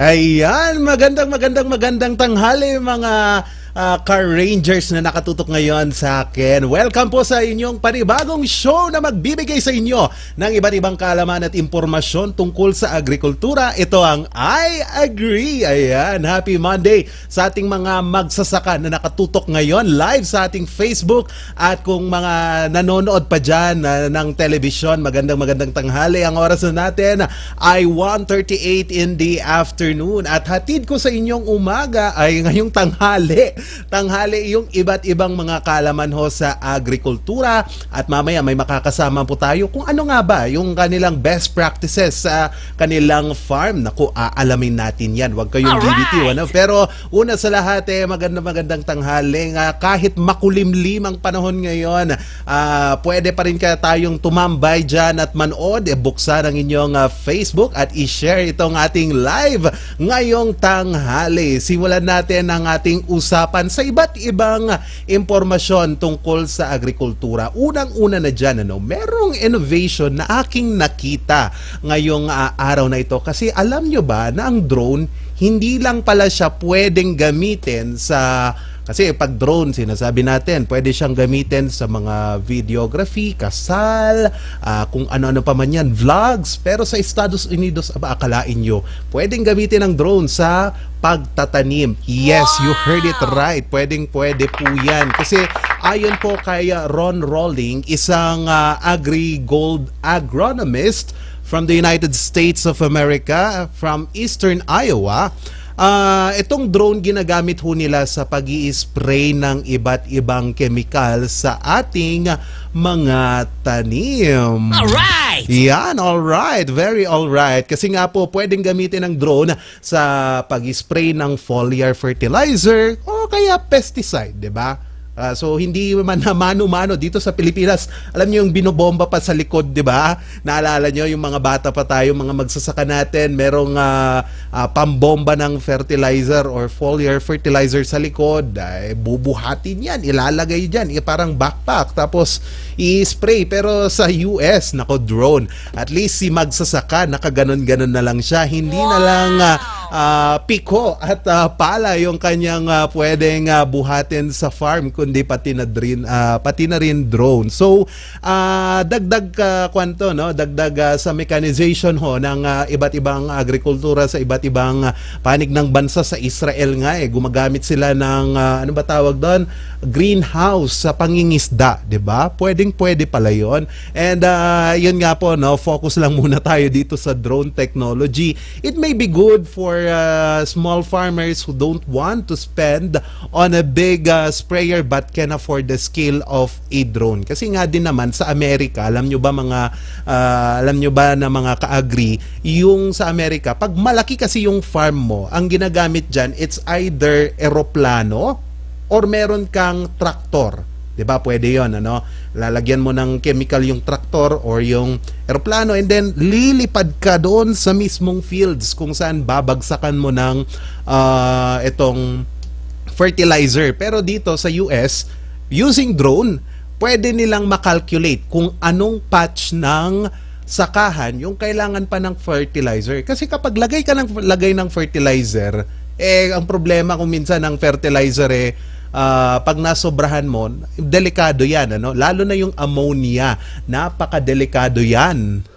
Ayan, magandang tanghali mga car rangers na nakatutok ngayon sa akin. Welcome po sa inyong panibagong show na magbibigay sa inyo ng iba't ibang kaalaman at impormasyon tungkol sa agrikultura. Ito ang I Agree. Ayan, happy Monday sa ating mga magsasaka na nakatutok ngayon live sa ating Facebook, at kung mga nanonood pa dyan ng television, magandang tanghali. Ang oras na natin ay 1:38 in the afternoon, at hatid ko sa inyong umaga ay ngayong tanghali yung iba't ibang mga kaalaman ho sa agrikultura, at mamaya may makakasama po tayo kung ano nga ba yung kanilang best practices sa kanilang farm. Naku, aalamin natin yan, wag kayong bibitiw, ano? Pero una sa lahat, magandang tanghali. Kahit makulimlim ang panahon ngayon, pwede pa rin kaya tayong tumambay dyan at manood, buksan ang inyong Facebook at i-share itong ating live ngayong tanghali. Simulan natin ang ating usapan sa iba't ibang impormasyon tungkol sa agrikultura. Unang-una na dyan, merong innovation na aking nakita ngayong araw na ito. Kasi alam nyo ba na ang drone, hindi lang pala siya pwedeng gamitin sa... Kasi pag drone, sinasabi natin, pwede siyang gamitin sa mga videography, kasal, kung ano-ano pa man yan, vlogs. Pero sa Estados Unidos, akalain nyo, pwedeng gamitin ang drone sa pagtatanim. Yes, you heard it right. Pwede po yan. Kasi ayon po kay Ron Rolling, isang agri-gold agronomist from the United States of America, from Eastern Iowa, itong drone ginagamit ho nila sa pag-i-spray ng iba't ibang chemical sa ating mga tanim. Alright! Yan, alright. Very alright. Kasi nga po, pwedeng gamitin ng drone sa pag-i-spray ng foliar fertilizer o kaya pesticide, di ba? So hindi man na mano-mano dito sa Pilipinas. Alam niyo yung binobomba pa sa likod, 'di ba? Naalala niyo yung mga bata pa tayo, mga magsasaka natin, merong pambomba ng fertilizer or foliar fertilizer sa likod. Bubuhatin 'yan, ilalagay diyan, parang backpack, tapos i-spray. Pero sa US, nako, drone. At least si magsasaka nakaganon-ganon na lang siya. Hindi na lang piko at pala yung kanyang pwedeng buhatin sa farm, kundi pati na rin drone. So dagdag kwanto, no, dagdag sa mechanization ho ng iba't ibang agrikultura sa iba't ibang panig ng bansa. Sa Israel nga, gumagamit sila ng ano ba tawag doon, greenhouse sa pangingisda, 'di ba? Pwede pala 'yon. And yun nga po, no, focus lang muna tayo dito sa drone technology. It may be good for small farmers who don't want to spend on a big sprayer but can afford the scale of a drone. Kasi nga din naman sa Amerika, alam nyo ba na mga ka-agri, yung sa Amerika, pag malaki kasi yung farm mo, ang ginagamit dyan, it's either eroplano or meron kang traktor. 'Di ba? Pwede 'yon, ano? Lalagyan mo ng chemical yung traktor or yung eroplano, and then lilipad ka doon sa mismong fields kung saan babagsakan mo ng itong fertilizer. Pero dito sa US, using drone, pwede nilang makalculate kung anong patch ng sakahan yung kailangan pa ng fertilizer. Kasi kapag lagay ng fertilizer, ang problema kung minsan ng fertilizer pag nasobrahan mo, delikado yan, ano? Lalo na yung ammonia, napakadelikado yan.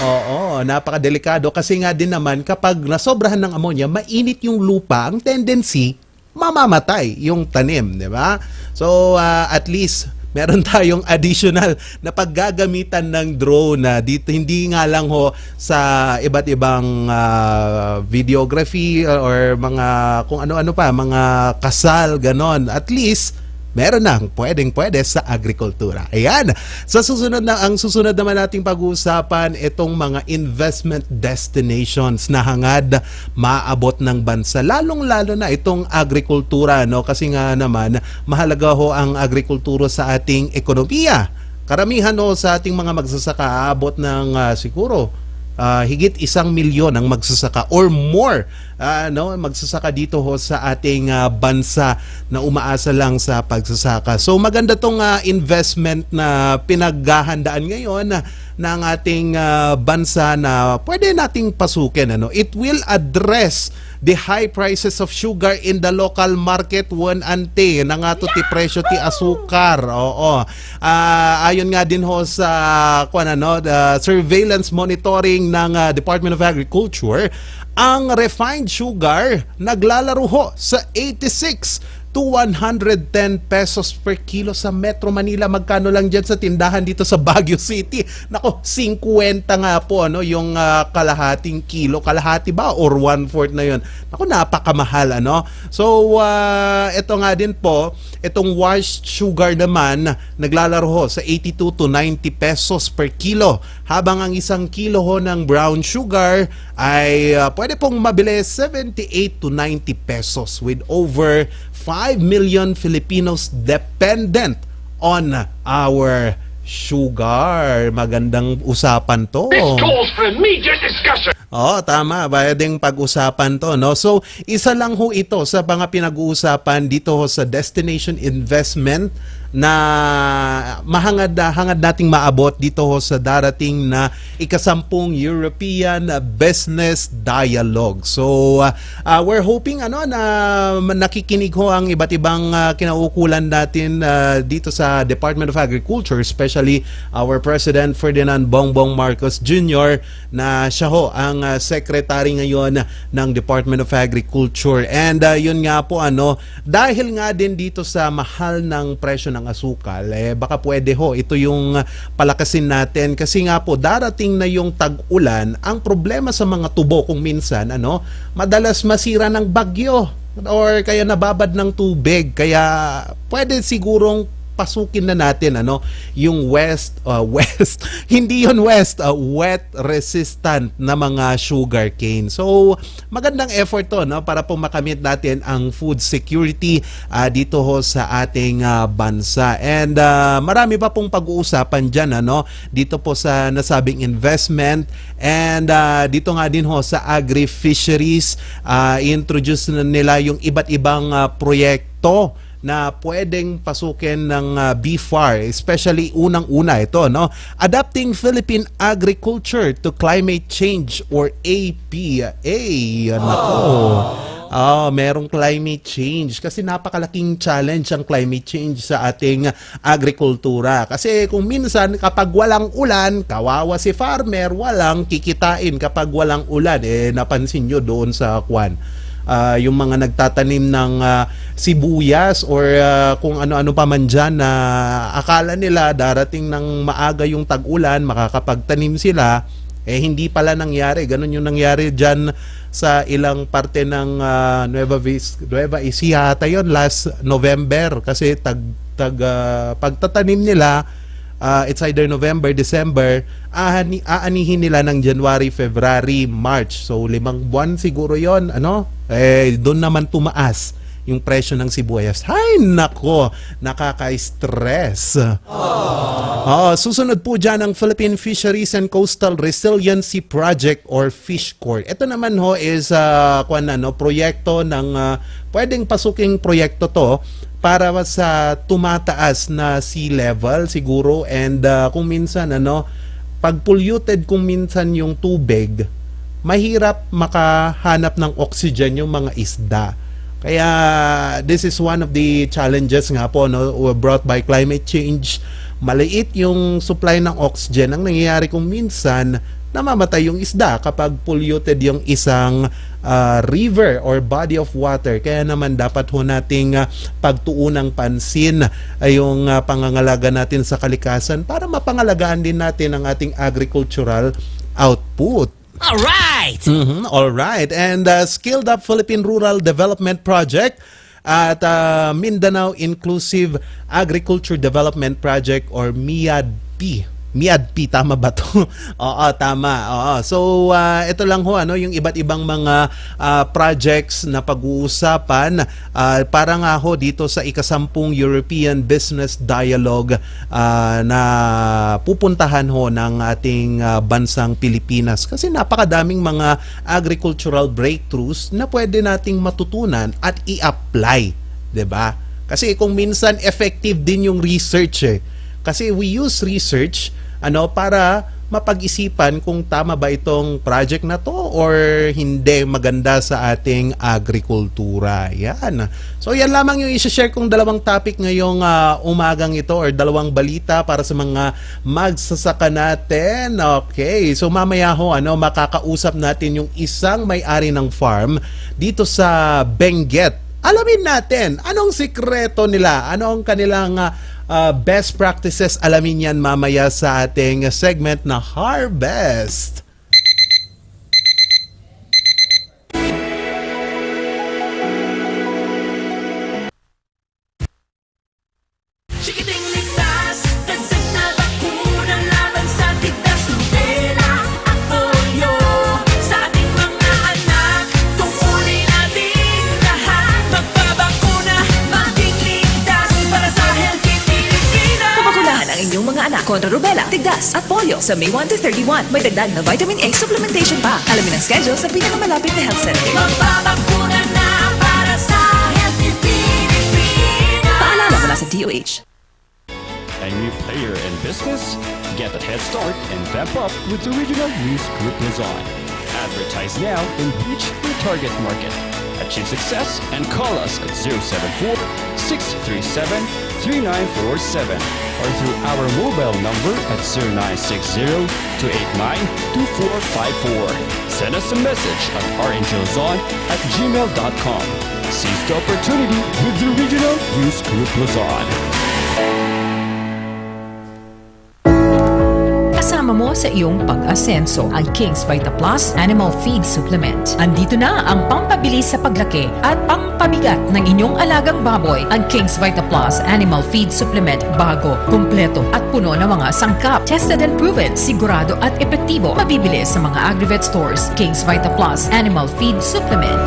Oo, napakadelikado, kasi nga din naman kapag nasobrahan ng ammonia, mainit yung lupa, ang tendency, mamamatay yung tanim, di ba? So, at least meron tayong additional na paggagamitan ng drone na dito, hindi nga lang ho sa iba't ibang videography or mga kung ano-ano pa, mga kasal, ganon. At least meron nang pwede sa agrikultura. Ayan. Ang susunod naman nating pag-uusapan, itong mga investment destinations na hangad maabot ng bansa. Lalong-lalo na itong agrikultura, no? Kasi nga naman, mahalaga ho ang agrikultura sa ating ekonomiya. Karamihan ho sa ating mga magsasaka, abot ng siguro higit 1 milyon ang magsasaka or more magsasaka dito ho sa ating bansa na umaasa lang sa pagsasaka. So maganda tong investment na pinaghahandaan ngayon ng ating bansa na pwede nating pasukin. It will address the high prices of sugar in the local market wan ante na nga to ti presyo ti asukar. Oo. Ayon nga din ho sa the surveillance monitoring ng Department of Agriculture, ang refined sugar naglalaro ho sa 86 to 110 pesos per kilo sa Metro Manila. Magkano lang dyan sa tindahan dito sa Baguio City? Nako, 50 nga po yung kalahating kilo. Kalahati ba? Or 1/4 na yun? Nako, napakamahal. So, ito nga din po, itong washed sugar naman, naglalaro ho sa 82 to 90 pesos per kilo. Habang ang isang kilo ho ng brown sugar ay pwede pong mabili 78 to 90 pesos with over 5 million Filipinos dependent on our sugar. Magandang usapan to. This calls for immediate discussion. Tama. Pwedeng pag-usapan to, no? So, isa lang ho ito sa mga pinag-uusapan dito ho sa destination investment na hangad nating maabot dito ho sa darating na ika-10 European Business Dialogue. So, we're hoping na nakikinig ho ang iba't ibang kinaukulan natin dito sa Department of Agriculture, especially our President Ferdinand Bongbong Marcos Jr. na siya ho ang secretary ngayon ng Department of Agriculture. And yun nga po dahil nga din dito sa mahal ng presyo ng asukal, baka pwede ho ito yung palakasin natin kasi nga po darating na yung tag-ulan. Ang problema sa mga tubo kung minsan madalas masira ng bagyo or kaya nababad ng tubig, kaya pwede sigurong pasukin na natin yung west hindi yun wet resistant na mga sugar cane. So magandang effort to para po makamit natin ang food security dito ho sa ating bansa. And marami pa pong pag-uusapan diyan dito po sa nasabing investment, and dito nga din ho sa agri-fisheries, introduce na nila yung iba't ibang proyekto na pwedeng pasukin ng BFAR, especially unang-una ito, Adapting Philippine Agriculture to Climate Change or APA. Merong climate change kasi napakalaking challenge ang climate change sa ating agrikultura. Kasi kung minsan kapag walang ulan, kawawa si farmer, walang kikitain kapag walang ulan. Napansin nyo doon sa yung mga nagtatanim ng sibuyas or kung ano-ano pa man dyan na akala nila darating ng maaga yung tag-ulan, makakapagtanim sila, hindi pala nangyari. Ganun yung nangyari dyan sa ilang parte ng Nueva Ecija yun last November, kasi pagtatanim nila, it's either November, December, aanihin nila ng January, February, March. So 5 buwan siguro yon doon naman tumaas yung presyo ng sibuyas. Hay nako, nakaka-stress. Susunod po dyan ang Philippine Fisheries and Coastal Resiliency Project or FishCorp. Ito naman ho is proyekto ng pwedeng pasuking proyekto to para sa tumataas na sea level siguro, and kung minsan pag polluted kung minsan yung tubig, mahirap makahanap ng oxygen yung mga isda. Kaya this is one of the challenges nga po brought by climate change. Maliit yung supply ng oxygen. Ang nangyayari kung minsan namamatay yung isda kapag polluted yung isang river or body of water. Kaya naman dapat ho nating pagtuunang pansin yung pangangalaga natin sa kalikasan para mapangalagaan din natin ang ating agricultural output. Alright! Alright. And Skilled Up Philippine Rural Development Project at Mindanao Inclusive Agriculture Development Project or MIADP. Miadpi, tama ba to? Oo, tama. Oo. So, ito lang ho, yung iba't ibang mga projects na pag-uusapan para nga ho dito sa ikasampung European Business Dialogue na pupuntahan ho ng ating bansang Pilipinas. Kasi napakadaming mga agricultural breakthroughs na pwede nating matutunan at i-apply. 'Di ba? Kasi kung minsan effective din yung research Kasi we use research para mapag-isipan kung tama ba itong project na to or hindi maganda sa ating agrikultura. Yan. So yan lamang yung i-share kong dalawang topic ngayong umagang ito or dalawang balita para sa mga magsasaka natin. Okay. So mamaya ho makakausap natin yung isang may-ari ng farm dito sa Benguet. Alamin natin anong sikreto nila, ano ang kanilang best practices. Alamin yan mamaya sa ating segment na Harvest. Chikiting ligtas, dagdag na bakuna laban sa tigdas, rubella at polio. Sa ating mga anak, tungkulin natin lahat. Magpabakuna, maging ligtas para sa healthy Pilipinas. Pabakunahan ang inyong mga anak kontra rubella, tigdas at polio sa May 1 to 31. May dagdag na vitamin A supplementation pa. Alamin ang schedule sa pinakamalapit na health center. Magpabakuna na para sa healthy Pilipinas. Paalala mula sa DOH. A new player in business? Get a head start and vamp up with the Regional News Group Luzon. Advertise now and reach your target market. Achieve success and call us at 074-637-3947 or through our mobile number at 0960-289-2454. Send us a message at rngluzon@gmail.com. Seize the opportunity with the Regional News Group Luzon. Kasama mo sa iyong pag-asenso ang King's Vita Plus Animal Feed Supplement. Andito na ang pampabilis sa paglaki at pampabigat ng inyong alagang baboy. Ang King's Vita Plus Animal Feed Supplement bago, kumpleto at puno ng mga sangkap. Tested and proven, sigurado at epektibo. Mabibili sa mga Agrivet stores. King's Vita Plus Animal Feed Supplement.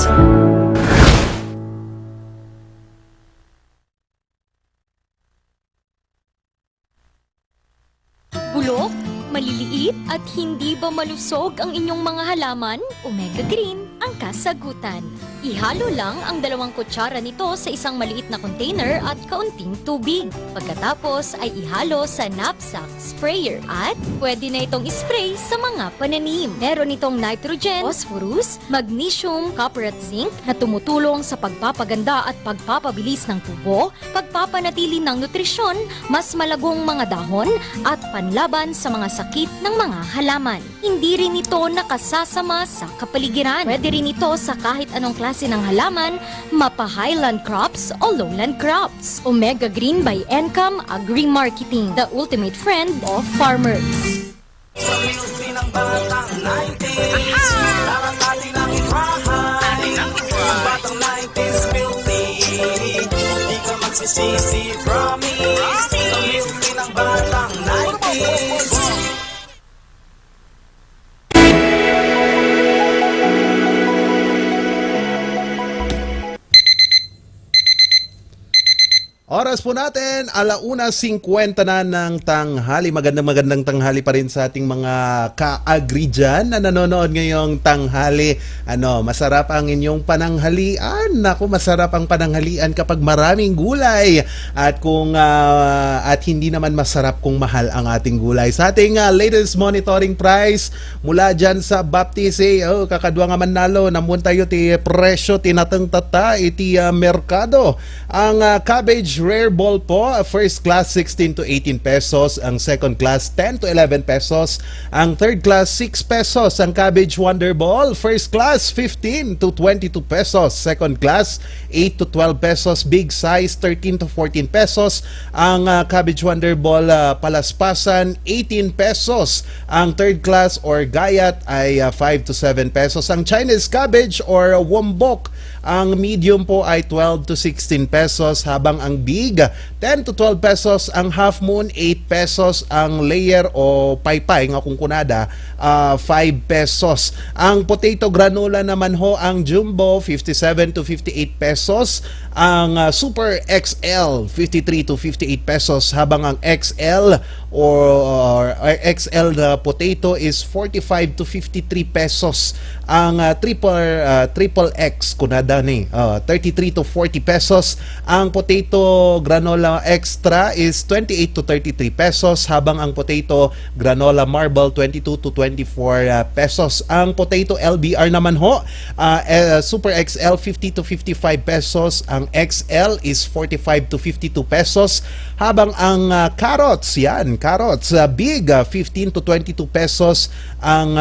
Bulok, maliliit at hindi ba malusog ang inyong mga halaman? Omega Green ang kasagutan. Ihalo lang ang 2 kutsara nito sa isang maliit na container at kaunting tubig. Pagkatapos ay ihalo sa knapsack sprayer at pwede na itong spray sa mga pananim. Meron itong nitrogen, phosphorus, magnesium, copper at zinc na tumutulong sa pagpapaganda at pagpapabilis ng tubo, pagpapanatili ng nutrisyon, mas malagong mga dahon at panlaban sa mga sakit ng mga halaman. Hindi rin ito nakasasama sa kapaligiran. Pwede rin ito sa kahit anong klase ng halaman, mapa-highland crops o lowland crops. Omega Green by Encam Agri-Marketing, the ultimate friend of farmers. Sa milky ng batang 90s, parang atin ang itrahan. Ang batang 90s milky, di ka magsisisi, promise. Sa milky ng batang 90s. Oras po natin, 1:50 na ng tanghali. Magandang tanghali pa rin sa ating mga ka-agri dyan na nanonood ngayong tanghali. Masarap ang inyong pananghalian. Naku, masarap ang pananghalian kapag maraming gulay. At at hindi naman masarap kung mahal ang ating gulay. Sa ating latest monitoring price mula dyan sa Baptist, kakadwa nga man nalo, namun tayo ti presyo tinatang tata iti merkado. Ang cabbage rare ball po, first class 16 to 18 pesos, ang second class 10 to 11 pesos, ang third class 6 pesos, ang cabbage wonder ball, first class 15 to 22 pesos, second class 8 to 12 pesos, big size 13 to 14 pesos, ang cabbage wonder ball palaspasan 18 pesos, ang third class or gayat ay 5 to 7 pesos, ang Chinese cabbage or wombok, ang medium po ay 12 to 16 pesos, habang ang big 10 to 12 pesos ang half moon, 8 pesos ang layer o paypay nga kung kunada, 5 pesos. Ang potato granola naman ho, ang jumbo 57 to 58 pesos, ang super XL 53 to 58 pesos, habang ang XL or XL na potato is 45 to 53 pesos. Ang triple X kunada ni 33 to 40 pesos. Ang potato granola extra is 28 to 33 pesos, habang ang potato granola marble 22 to 24 pesos. Ang potato LBR naman ho, super XL 50 to 55 pesos, ang XL is 45 to 52 pesos, habang ang carrots big 15 to 22 pesos, ang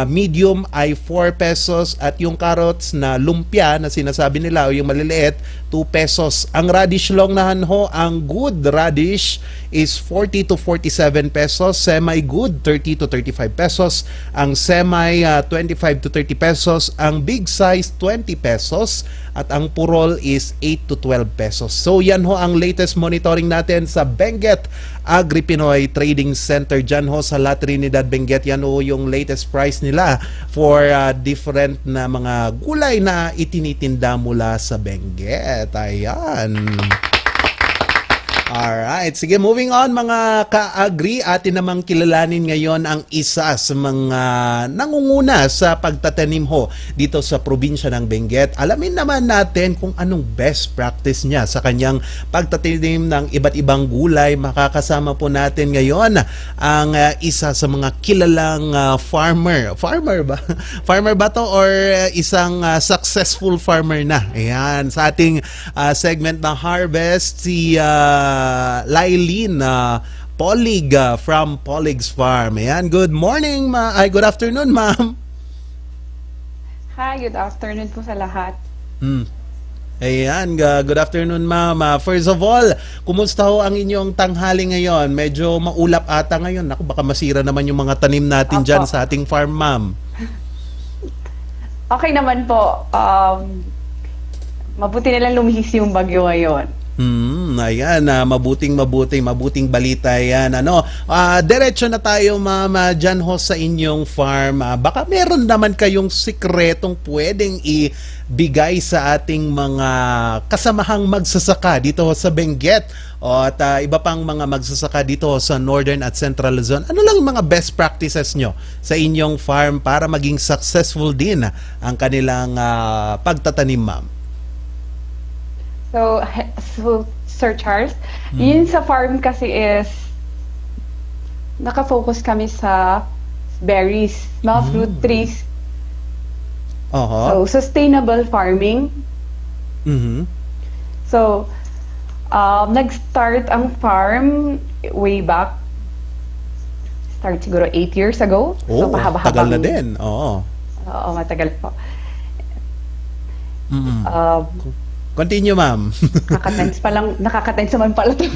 medium ay 4 pesos, at yung carrots na lumpia na sinasabi nila o yung maliliit 2 pesos. Ang radish long nahan ho, ang good radish is 40 to 47 pesos, semi good 30 to 35 pesos, ang semi 25 to 30 pesos, ang big size 20 pesos, at ang purol is 8 to 12 pesos. So yan ho ang latest monitoring natin sa Benguet Agri Pinoy Trading Center dyan ho sa La Trinidad, Benguet. Yan ho yung latest price nila for different na mga gulay na itinitinda mula sa Benguet. Ayan. Alright, sige, moving on mga ka-agri, atin namang kilalanin ngayon ang isa sa mga nangunguna sa pagtatanim ho dito sa probinsya ng Benguet. Alamin naman natin kung anong best practice niya sa kanyang pagtatanim ng iba't ibang gulay. Makakasama po natin ngayon ang isa sa mga kilalang farmer. Farmer ba? Farmer ba to or isang successful farmer na? Ayan, sa ating segment ng Harvest, si Lailyn Polig from Polig's Farm. Ayan, good morning, good afternoon, ma'am. Hi, good afternoon po sa lahat. Ayan, good afternoon, ma'am. First of all, kumusta ho ang inyong tanghali ngayon? Medyo maulap ata ngayon. Naku, baka masira naman yung mga tanim natin Opo. dyan sa ating farm, ma'am. Okay naman po. Mabuti nilang lumihis yung bagyo ngayon. Ayan, mabuting balita yan. Diretso na tayo, ma'am, dyan ho sa inyong farm. Baka meron naman kayong sikretong pwedeng ibigay sa ating mga kasamahang magsasaka dito ho sa Benguet at iba pang mga magsasaka dito ho sa Northern at Central Luzon. Ano lang yung mga best practices nyo sa inyong farm para maging successful din ang kanilang pagtatanim, ma'am? So Sir Charles, yun sa farm kasi is nakafocus kami sa berries, mga fruit trees. So sustainable farming. So nag-start ang farm way back. Start siguro 8 years ago. So pahaba-habang. Tagal na din. Oo, matagal po. Continue, ma'am. Nakaka-tense naman pala ito.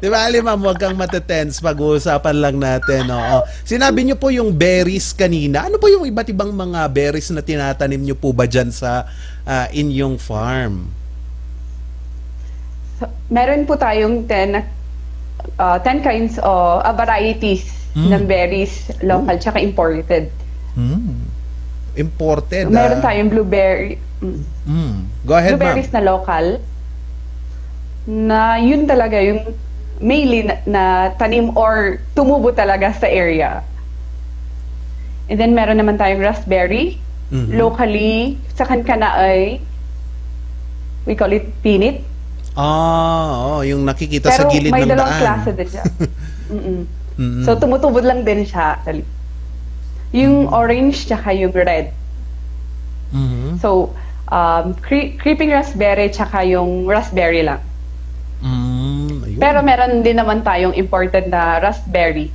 Di ba, Ali, ma'am, huwag kang matetense. Pag-uusapan lang natin. Oo. Sinabi niyo po yung berries kanina. Ano po yung iba't ibang mga berries na tinatanim niyo po ba dyan sa inyong farm? So, meron po tayong 10 kinds o varieties ng berries, local tsaka imported. Imported. Meron tayong blueberry. Go ahead, ma'am. Blueberries na local. Na yun talaga yung mainly na tanim or tumubo talaga sa area. And then meron naman tayong raspberry. Locally, sa Kankana ay we call it pinit. Yung nakikita sa Pero gilid may ng dalawang daan. klase din siya. So tumutubod lang din siya. Yung orange tsaka yung red. So creeping raspberry tsaka yung raspberry lang. Ayun. Pero meron din naman tayong imported na raspberry.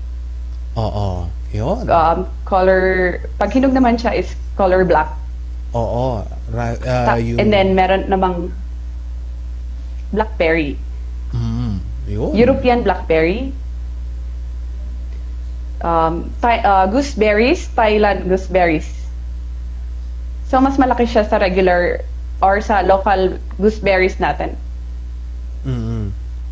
Oo. Yun. Color, pag hinog naman siya is color black. Oo. And then meron namang blackberry. Yun. European blackberry. Gooseberries, Thailand gooseberries. So mas malaki siya sa regular or sa local gooseberries natin.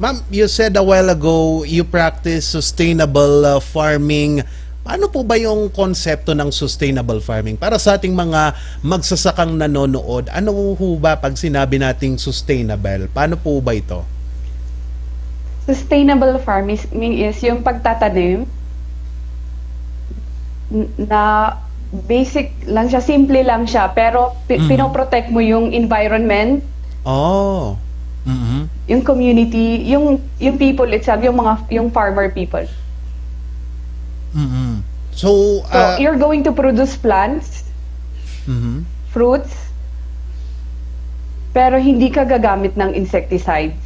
Ma'am, you said a while ago you practice sustainable farming. Paano po ba yung konsepto ng sustainable farming? Para sa ating mga magsasakang nanonood, ano po ba pag sinabi nating sustainable? Paano po ba ito? Sustainable farming is yung pagtatanim na basic lang siya, simple lang siya, pero pinoprotect mo yung environment, Oh. Mhm. yung community, yung people itself, yung farmer people. Mhm. So, So you're going to produce plants, mhm. fruits, pero hindi ka gagamit ng insecticides,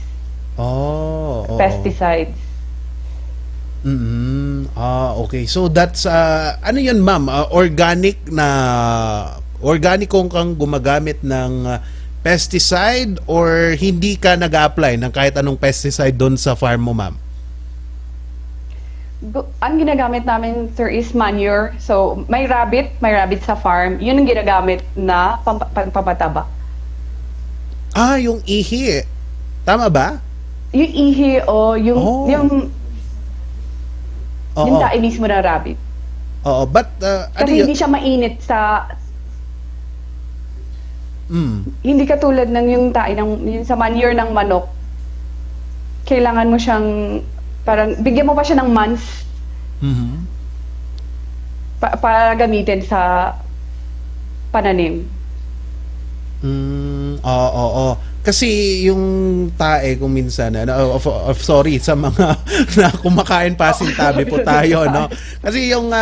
Oh, oo. pesticides. Mhm. Okay. So that's ano 'yun, ma'am? Organikong kang gumagamit ng pesticide or hindi ka nag-apply ng kahit anong pesticide doon sa farm mo, ma'am? Ang ginagamit namin, sir, is manure. So may rabbit sa farm. Yun ang ginagamit na pampataba. Yung ihi. Tama ba? Yung ihi o yung Oh. yung Oo. tae mismo ng rabbit. Oo, but ano Kasi yun? hindi siya mainit hindi katulad ng yung tae yung sa manure ng manok. Kailangan mo siyang parang bigyan mo pa siya ng months Mhm. para gamitin sa pananim. Oo. Kasi yung tae kung minsan sorry sa mga na kumakain pasintabi po tayo, no. Kasi yung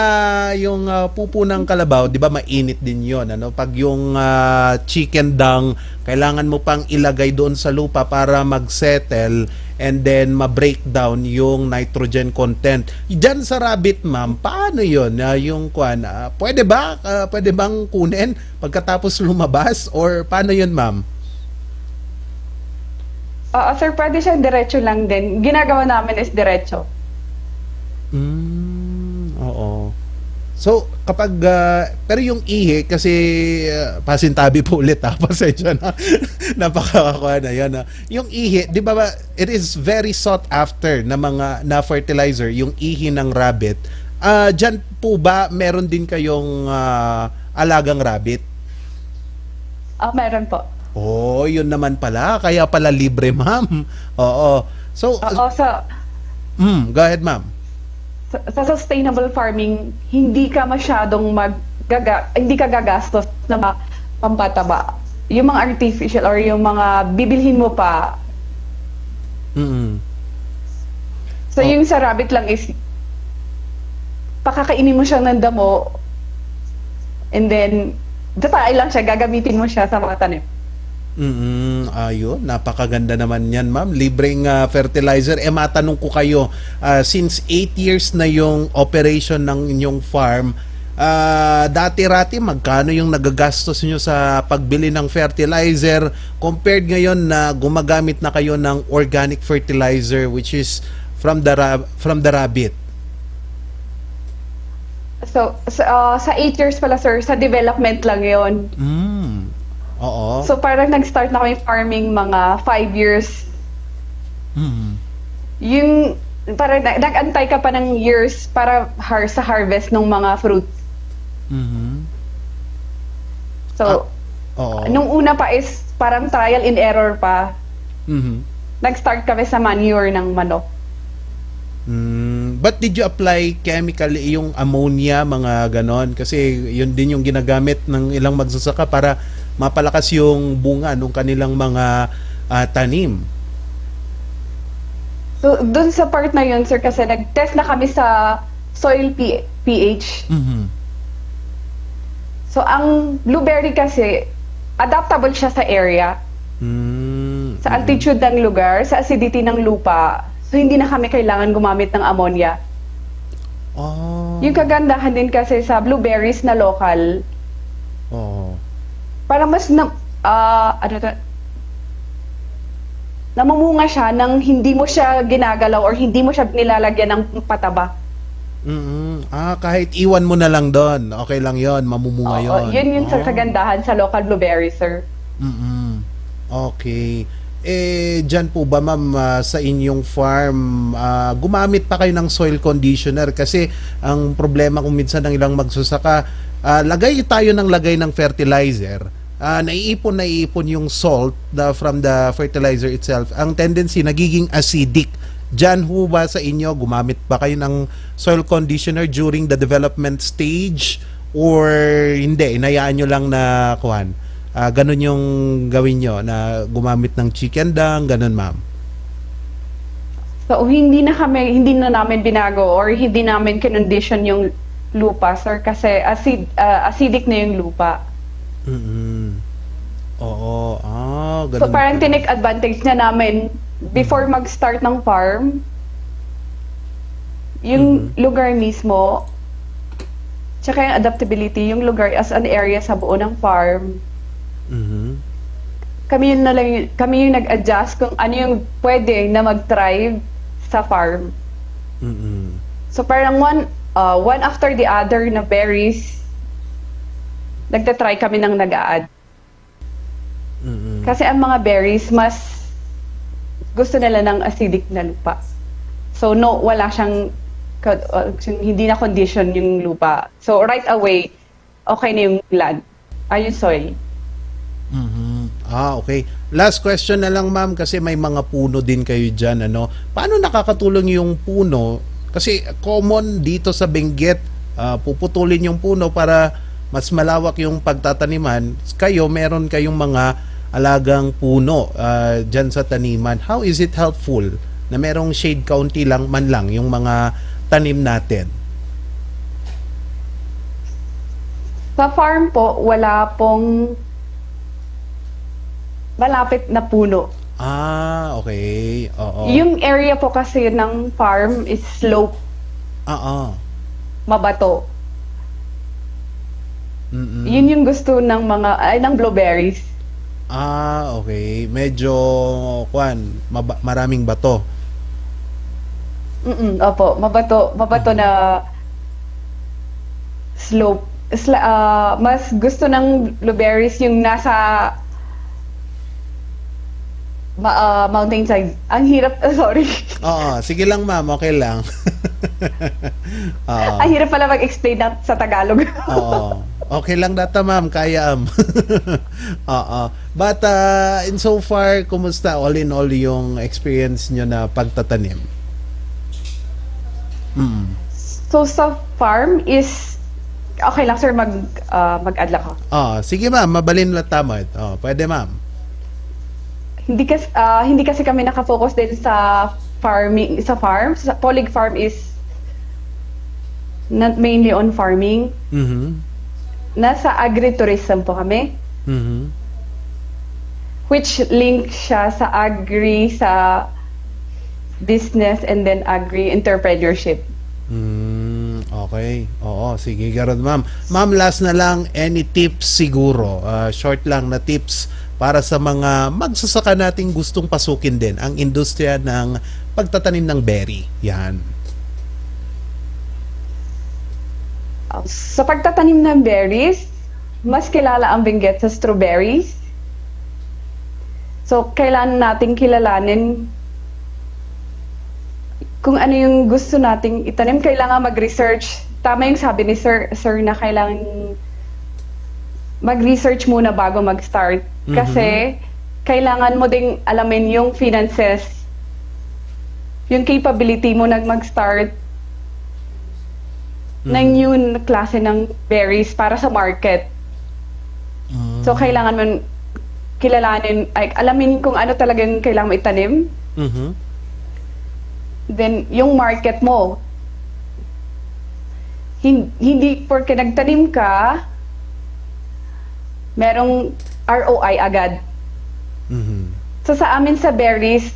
pupo ng kalabaw, 'di ba, mainit din 'yon, ano? Pag yung chicken dung, kailangan mo pang ilagay doon sa lupa para mag-settle and then ma-breakdown yung nitrogen content. Diyan sa rabbit, ma'am, paano 'yon? Yung pwede bang kunin pagkatapos lumabas or paano 'yon, ma'am? Sir, pwede siyang diretso lang din. Ginagawa namin is diretso. Oo. So, kapag, pero yung ihi, kasi, pasintabi po ulit, pasensya na, napakakuha na yan. Yung ihi, di ba, it is very sought after na fertilizer, yung ihi ng rabbit. Diyan po ba, meron din kayong alagang rabbit? Meron po. Oh, yun naman pala. Kaya pala libre, ma'am. Oo. So, go ahead, ma'am. Sa sustainable farming, hindi ka masyadong hindi ka gagastos na pampataba. Yung mga artificial or yung mga bibilhin mo pa. So yung sa rabbit lang is pakakainin mo siya ng damo and then tatay lang siya, gagamitin mo siya sa mga tanim. Ayun, napakaganda naman yan, ma'am. Libreng fertilizer. Matanong ko kayo, since 8 years na yung operation ng inyong farm, dati-rati magkano yung nagagastos nyo sa pagbili ng fertilizer compared ngayon na gumagamit na kayo ng organic fertilizer which is from the rabbit? So sa 8 years pala, sir, sa development lang yon. Oo. So parang nag-start na kami farming mga 5 years. Yung parang nag-antay ka pa ng years para sa harvest ng mga fruits. So nung una pa is parang trial and error pa. Nag-start kami sa manure ng manok. But did you apply chemical, yung ammonia, mga ganon? Kasi yun din yung ginagamit ng ilang magsasaka para mapalakas yung bunga ng kanilang mga tanim. So, dun sa part na yun, sir, kasi nag-test na kami sa soil pH. So, ang blueberry kasi, adaptable siya sa area, sa altitude ng lugar, sa acidity ng lupa. So, hindi na kami kailangan gumamit ng ammonia. Yung kagandahan din kasi sa blueberries na local, parang mas namumunga siya nang hindi mo siya ginagalaw or hindi mo siya nilalagyan ng pataba. Kahit iwan mo na lang doon, okay lang yon, mamumunga yon. Yun yung sa kagandahan sa local blueberry, sir. Okay. dyan po ba ma'am sa inyong farm, gumamit pa kayo ng soil conditioner? Kasi ang problema kung minsan ng ilang magsusaka, lagay tayo ng lagay ng fertilizer, naiipon yung salt from the fertilizer itself. Ang tendency, nagiging acidic. Dyan ho ba sa inyo, gumamit ba kayo ng soil conditioner during the development stage? Or hindi, inayaan nyo lang na ganun yung gawin nyo, na gumamit ng chicken dung, ganun ma'am? So hindi na namin binago or hindi namin kinondition yung lupa, sir, kasi acidic na yung lupa. Oo, ganun. So parang tinake advantage na namin before mag-start ng farm, yung lugar mismo, tsaka yung adaptability, yung lugar as an area sa buo ng farm. Kami yung nag-adjust kung ano yung pwede na mag-thrive sa farm. So parang one after the other na berries, nagtatry kami ng nag-a-add. Kasi ang mga berries, mas gusto nila ng acidic na lupa. So wala siyang hindi na condition yung lupa. So right away, okay na yung land, yung soil. Okay. Last question na lang ma'am, kasi may mga puno din kayo dyan, ano? Paano nakakatulong yung puno? Kasi common dito sa Benguet, puputulin yung puno para mas malawak yung pagtataniman. Kayo, meron kayong mga alagang puno dyan sa taniman. How is it helpful na merong shade county lang man lang yung mga tanim natin? Sa farm po, wala pong malapit na puno. Okay. Oo. Yung area po kasi ng farm is slope. Mabato. Yun yung gusto ng ng blueberries. Okay. Medyo, maraming bato. Opo, mabato na slope. Mas gusto ng blueberries yung nasa mountainside. Ang hirap, sorry. Sige lang ma'am, okay lang. Ang hirap pala mag-explain sa Tagalog. Okay lang data ma'am, kaya But in so far, kumusta all in all yung experience nyo na pagtatanim? So sa farm is okay lang sir, mag-add lang ako. Sige ma'am, mabalin lang tama. Pwede ma'am. Hindi kasi kami nakafocus din sa farming, sa farm. Sa Polig Farm is not mainly on farming. Nasa agritourism po kami. Which link siya sa agri, sa business, and then agri-entrepreneurship. Okay. Oo, sige, garod ma'am. Ma'am, last na lang, any tips siguro, short lang na tips para sa mga magsasaka nating gustong pasukin din ang industriya ng pagtatanim ng berry. Yan. Sa pagtatanim ng berries, mas kilala ang Benguet sa strawberries. So, kailangan nating kilalanin kung ano yung gusto nating itanim. Kailangan mag-research. Tama yung sabi ni Sir na kailangan mag-research muna bago mag-start. Kasi kailangan mo ding alamin yung finances, yung capability mo na mag-start ng new klase ng berries para sa market. So kailangan mo kilalanin, alamin kung ano talagang kailangan mo itanim. Then yung market mo. Hindi porque nagtanim ka, merong ROI agad. So sa amin sa berries,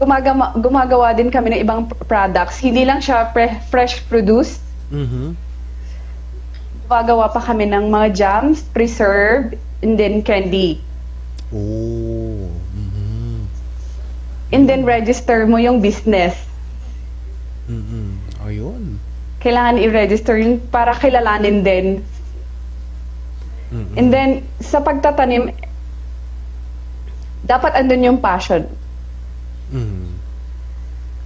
gumagawa din kami ng ibang products. Hindi lang siya fresh produce. Gumagawa pa kami ng mga jams, preserved, and then candy. And then register mo yung business. Ayun. Kailangan i-register yun para kilalanin din And then, sa pagtatanim, dapat andun yung passion.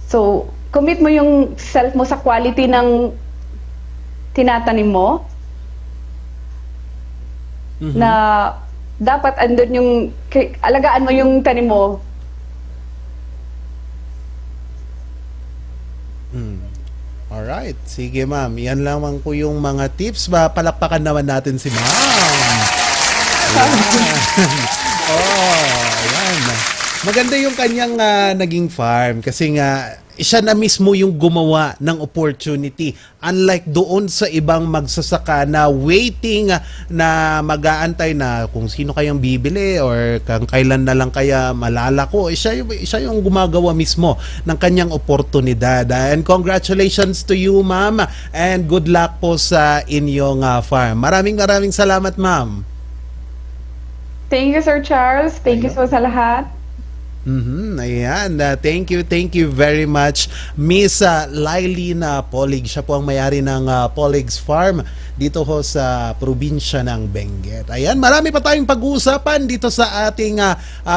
So, commit mo yung self mo sa quality ng tinatanim mo, na dapat andun yung, alagaan mo yung tanim mo. Alright, sige ma'am. Yan lamang po yung mga tips. Palakpakan naman natin si ma'am. Ayan. Ayan. Maganda yung kanyang naging farm kasi nga siya na mismo yung gumawa ng opportunity. Unlike doon sa ibang magsasaka na waiting na mag-aantay na kung sino kayang bibili or kung kailan na lang kaya malalako. Siya yung gumagawa mismo ng kanyang oportunidad. And congratulations to you, ma'am. And good luck po sa inyong farm. Maraming salamat, ma'am. Thank you, Sir Charles. Thank you so sa lahat. Ayan. Thank you very much, Miss Lailyn Polig. Siya po ang may-ari ng Polig's Farm dito ho sa probinsya ng Benguet. Ayan, marami pa tayong pag-uusapan dito sa ating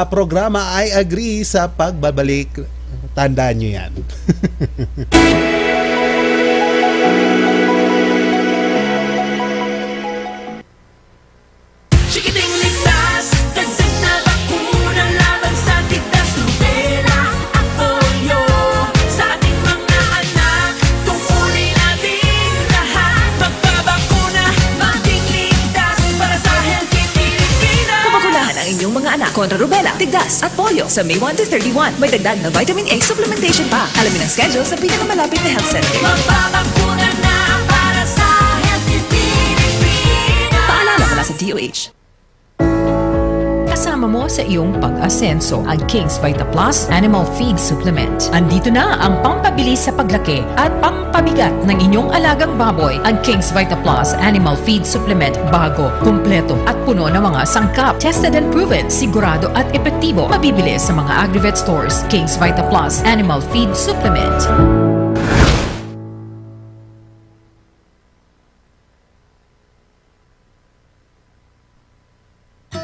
programa. I agree sa pagbabalik. Tandaan nyo yan. Chikiting ligtas, dagdag na bakuna laban sa tigdas, rubela at polio. Sa ating mga anak, tungkulin natin lahat. Magbabakuna, maging ligtas para sa healthy Pilipinas. Pabakunahan ang inyong mga anak kontra rubella, tigdas at polio sa May 1 to 31. May dagdag na vitamin A supplementation pa. Alamin ang schedule sa pinakamalapit na health center. Magbabakuna na para sa healthy Pilipinas. Paalala mula sa DOH. Kasama mo sa iyong pag-asenso ang King's Vita Plus Animal Feed Supplement. Andito na ang pampabilis sa paglaki at pampabigat ng inyong alagang baboy. Ang King's Vita Plus Animal Feed Supplement bago, kumpleto at puno ng mga sangkap. Tested and proven, sigurado at epektibo. Mabibili sa mga Agrivet stores. King's Vita Plus Animal Feed Supplement.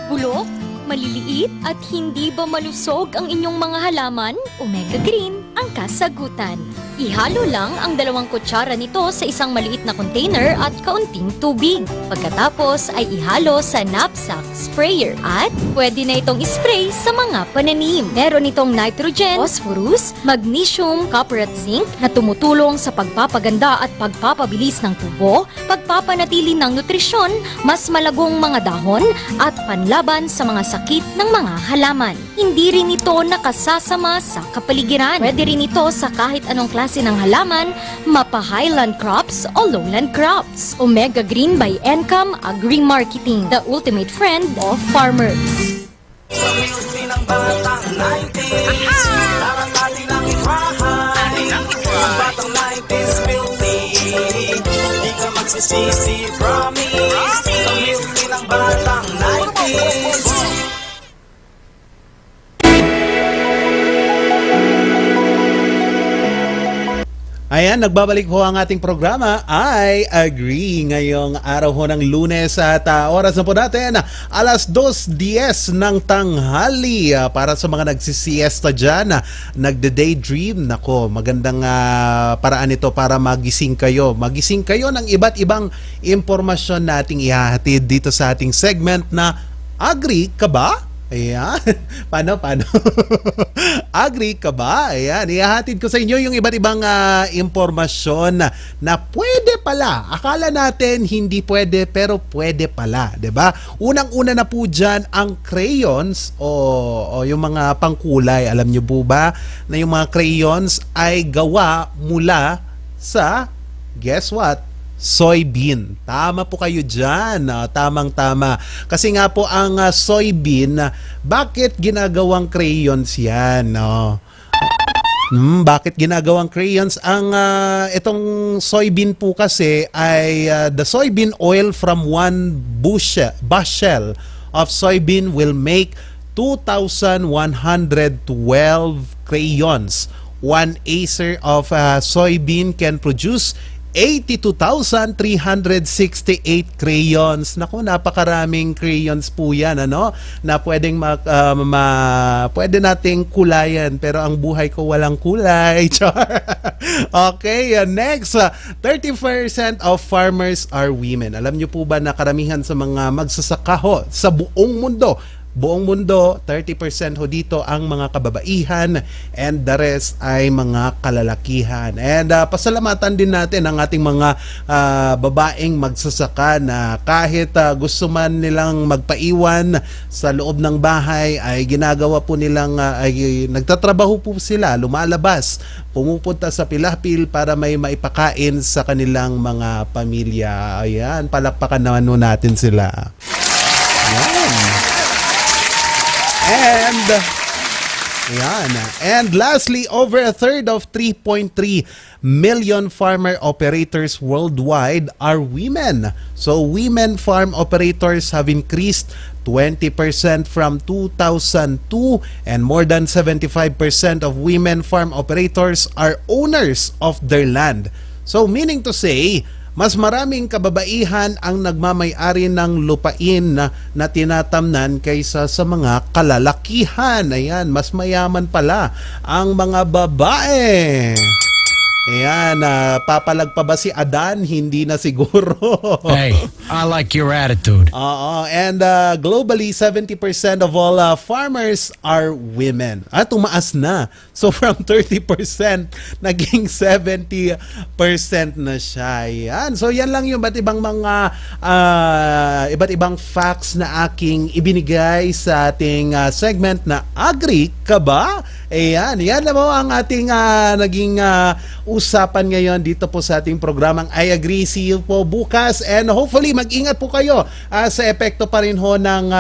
Bulok, maliliit at hindi ba malusog ang inyong mga halaman? Omega Green ang kasagutan. Ihalo lang ang 2 kutsara nito sa isang maliit na container at kaunting tubig. Pagkatapos ay ihalo sa knapsack sprayer at pwede na itong spray sa mga pananim. Meron itong nitrogen, phosphorus, magnesium, copper at zinc na tumutulong sa pagpapaganda at pagpapabilis ng tubo, pagpapanatili ng nutrisyon, mas malagong mga dahon at panlaban sa mga sakit ng mga halaman. Hindi rin ito nakasasama sa kapaligiran. Pwede rin ito sa kahit anong klase ng halaman, mapa-highland crops o lowland crops. Omega Green by Encam Agri-Marketing, the ultimate friend of farmers. Sa milky ng batang 90s, taratati ng ikrahan. Ang batang 90s milky, di ka magsisisi, promise. Sa milky ng batang 90s. Ayan, nagbabalik ho ang ating programa. I agree. Ngayong araw ho ng Lunes at oras na po natin, 2:10 ng tanghali. Para sa mga nagsisiesta dyan, nagde-daydream. Nako, magandang paraan ito para magising kayo. Magising kayo ng iba't ibang impormasyon nating ihahatid dito sa ating segment na Agree ka ba? Ayan. Paano? Agree ka ba? Ayan. Ihahatid ko sa inyo yung iba't ibang impormasyon na pwede pala. Akala natin hindi pwede pero pwede pala. 'Di ba? Unang-una na po dyan ang crayons o yung mga pangkulay. Alam nyo po ba na yung mga crayons ay gawa mula sa, guess what? Soybean. Tama po kayo dyan. Tamang-tama. Kasi nga po ang soybean, bakit ginagawang crayons yan? Bakit ginagawang crayons? Ang itong soybean po kasi ay the soybean oil from one bushel of soybean will make 2,112 crayons. 1 acre of soybean can produce 82,368 crayons. Naku, napakaraming crayons po yan, ano? Na pwedeng pwede nating kulayan, pero ang buhay ko walang kulay. Char. Okay, next. 30% of farmers are women. Alam niyo po ba na karamihan sa mga magsasaka ho sa buong mundo, 30% ho dito ang mga kababaihan and the rest ay mga kalalakihan. And pasalamatan din natin ang ating mga babaeng magsasaka na kahit gusto man nilang magpaiwan sa loob ng bahay ay ginagawa po nilang ay nagtatrabaho po sila, lumalabas, pumupunta sa pilapil para may maipakain sa kanilang mga pamilya. Ayan, palakpakan naman natin sila. Ayan. And lastly, over a third of 3.3 million farmer operators worldwide are women. So women farm operators have increased 20% from 2002, and more than 75% of women farm operators are owners of their land. So meaning to say, mas maraming kababaihan ang nagmamay-ari ng lupain na tinatamnan kaysa sa mga kalalakihan. Ayan, mas mayaman pala ang mga babae. Ayan, papalag pa ba si Adan? Hindi na siguro. Hey, I like your attitude. Oo, and globally, 70% of all farmers are women. Tumaas na. So from 30%, naging 70% na siya. Ayan. So yan lang yung iba't ibang mga iba't ibang facts na aking ibinigay sa ating segment na Agri ka ba? Ayan, yan na po ang ating naging usapan ngayon dito po sa ating programang I Agree. See you po bukas, and hopefully mag-ingat po kayo sa epekto pa rin ho ng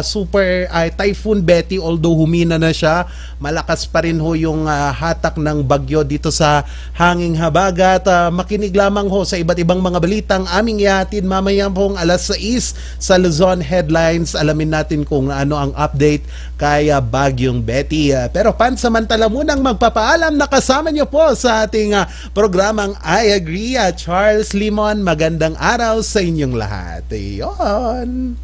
super Typhoon Betty. Although humina na siya, malakas pa rin ho yung hatak ng bagyo dito sa hanging habagat. Makinig lamang ho sa iba't ibang mga balitang aming ihatid mamaya pong alas 6 sa Luzon Headlines. Alamin natin kung ano ang update kay Bagyong Betty. Pero pansamantala munang magpapaalam na kasama niyo po sa ating programang I Agree. Charles Limon, magandang araw sa inyong lahat. Ayon.